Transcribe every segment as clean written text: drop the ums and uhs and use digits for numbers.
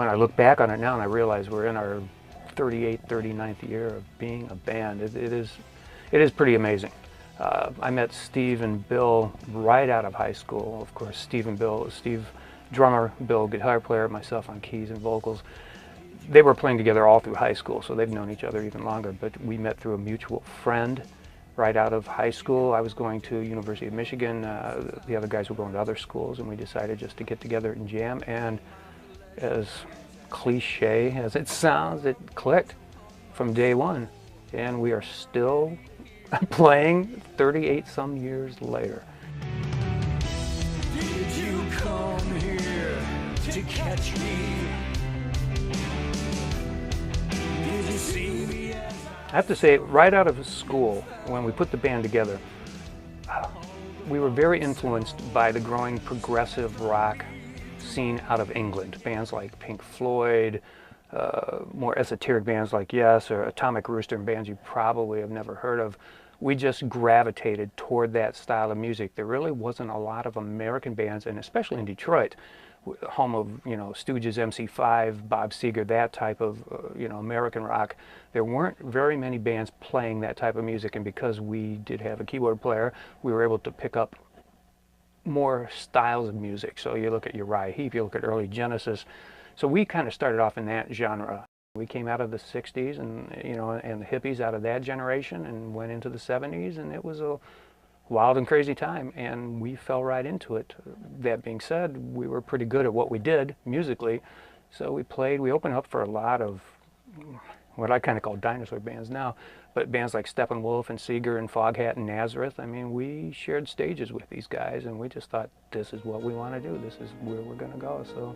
when I look back on it now and I realize we're in our 38th, 39th year of being a band, it is pretty amazing. I met Steve and Bill right out of high school. Of course, Steve drummer, Bill guitar player, myself on keys and vocals. They were playing together all through high school, so they've known each other even longer, but we met through a mutual friend right out of high school. I was going to University of Michigan. The other guys were going to other schools, and we decided just to get together and jam, and as cliche as it sounds, it clicked from day one, and we are still playing 38 some years later. Did you come here to catch me? Did you see me? I have to say, right out of school, when we put the band together, we were very influenced by the growing progressive rock scene out of England. Bands like Pink Floyd, more esoteric bands like Yes or Atomic Rooster, and bands you probably have never heard of. We just gravitated toward that style of music. There really wasn't a lot of American bands, and especially in Detroit, home of, Stooges, MC5, Bob Seger, that type of, American rock. There weren't very many bands playing that type of music, and because we did have a keyboard player, we were able to pick up more styles of music. So you look at Uriah Heep, you look at early Genesis. So we kind of started off in that genre. We came out of the 60s and, and the hippies out of that generation and went into the 70s, and it was a wild and crazy time, and we fell right into it. That being said, we were pretty good at what we did musically, so we opened up for a lot of what I kind of call dinosaur bands now, but bands like Steppenwolf and Seeger and Foghat and Nazareth. I mean, we shared stages with these guys, and we just thought, this is what we want to do, this is where we're going to go. So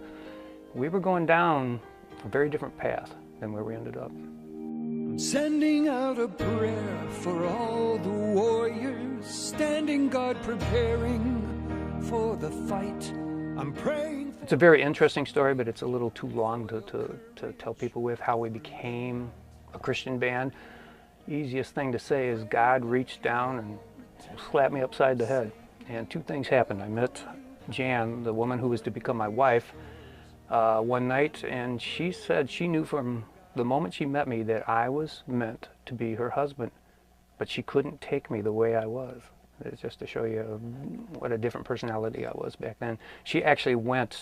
we were going down a very different path than where we ended up. I'm sending out a prayer for all the warriors standing guard, preparing for the fight. I'm praying. It's a very interesting story, but it's a little too long to tell people with how we became a Christian band. Easiest thing to say is God reached down and slapped me upside the head. And two things happened. I met Jan, the woman who was to become my wife, one night, and she said she knew from the moment she met me that I was meant to be her husband, but she couldn't take me the way I was. It's just to show you what a different personality I was back then. She actually went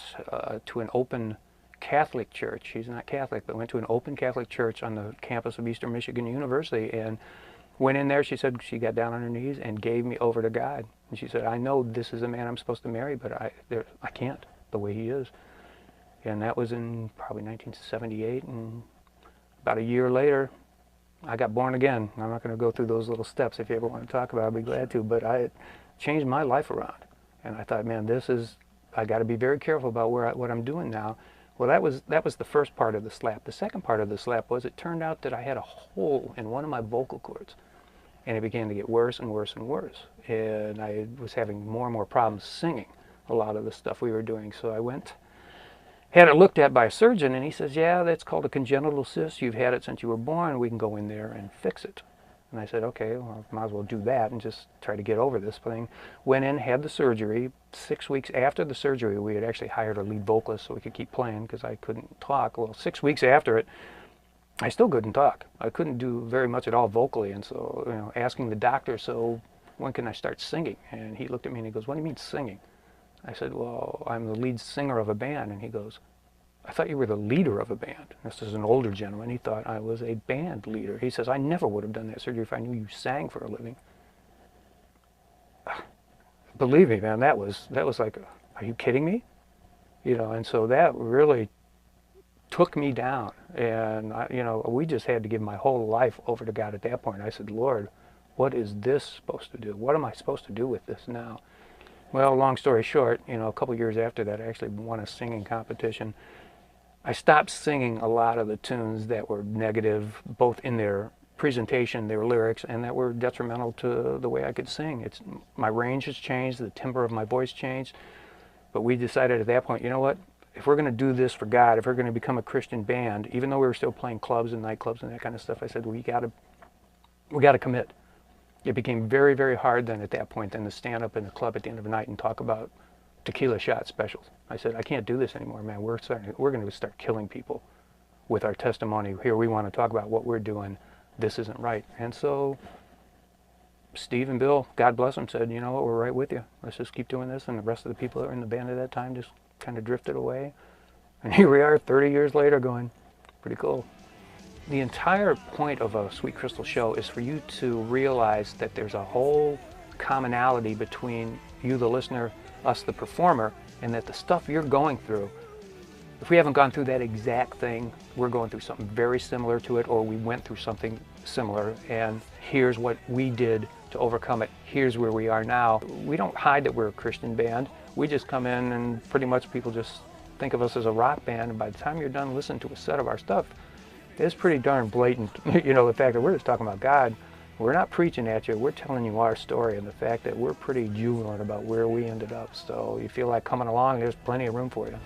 to an open Catholic church. She's not Catholic, but went to an open Catholic church on the campus of Eastern Michigan University, and went in there. She said she got down on her knees and gave me over to God. And she said, I know this is a man I'm supposed to marry, but I can't, the way he is. And that was in probably 1978, and about a year later, I got born again. I'm not going to go through those little steps. If you ever want to talk about it, I'd be glad to, but I changed my life around. And I thought, man, I got to be very careful about what I'm doing now. Well, that was the first part of the slap. The second part of the slap was it turned out that I had a hole in one of my vocal cords, and it began to get worse and worse and worse. And I was having more and more problems singing a lot of the stuff we were doing. So I had it looked at by a surgeon, and he says, yeah, that's called a congenital cyst. You've had it since you were born. We can go in there and fix it. And I said, okay, well, I might as well do that and just try to get over this thing. Went in, had the surgery. 6 weeks after the surgery, we had actually hired a lead vocalist so we could keep playing because I couldn't talk. Well, 6 weeks after it, I still couldn't talk. I couldn't do very much at all vocally. And so, asking the doctor, so when can I start singing? And he looked at me and he goes, what do you mean singing? I said, well, I'm the lead singer of a band. And he goes, I thought you were the leader of a band. This is an older gentleman. He thought I was a band leader. He says, I never would have done that surgery if I knew you sang for a living. Believe me, man, that was like, are you kidding me? And so that really took me down. And, we just had to give my whole life over to God at that point. I said, Lord, what is this supposed to do? What am I supposed to do with this now? Well, long story short, a couple years after that, I actually won a singing competition. I stopped singing a lot of the tunes that were negative, both in their presentation, their lyrics, and that were detrimental to the way I could sing. My range has changed, the timbre of my voice changed, but we decided at that point, you know what? If we're going to do this for God, if we're going to become a Christian band, even though we were still playing clubs and nightclubs and that kind of stuff, I said, we got to commit. It became very, very hard then at that point then to stand up in the club at the end of the night and talk about tequila shot specials. I said, I can't do this anymore, man. We're going to start killing people with our testimony. Here, we want to talk about what we're doing. This isn't right. And so Steve and Bill, God bless them, said, you know what, we're right with you. Let's just keep doing this. And the rest of the people that were in the band at that time just kind of drifted away. And here we are 30 years later going, pretty cool. The entire point of a Sweet Crystal show is for you to realize that there's a whole commonality between you, the listener, us, the performer, and that the stuff you're going through, if we haven't gone through that exact thing, we're going through something very similar to it, or we went through something similar, and here's what we did to overcome it. Here's where we are now. We don't hide that we're a Christian band. We just come in and pretty much people just think of us as a rock band, and by the time you're done listening to a set of our stuff, it's pretty darn blatant. You know, the fact that we're just talking about God. We're not preaching at you, we're telling you our story, and the fact that we're pretty jubilant about where we ended up. So you feel like coming along, there's plenty of room for you.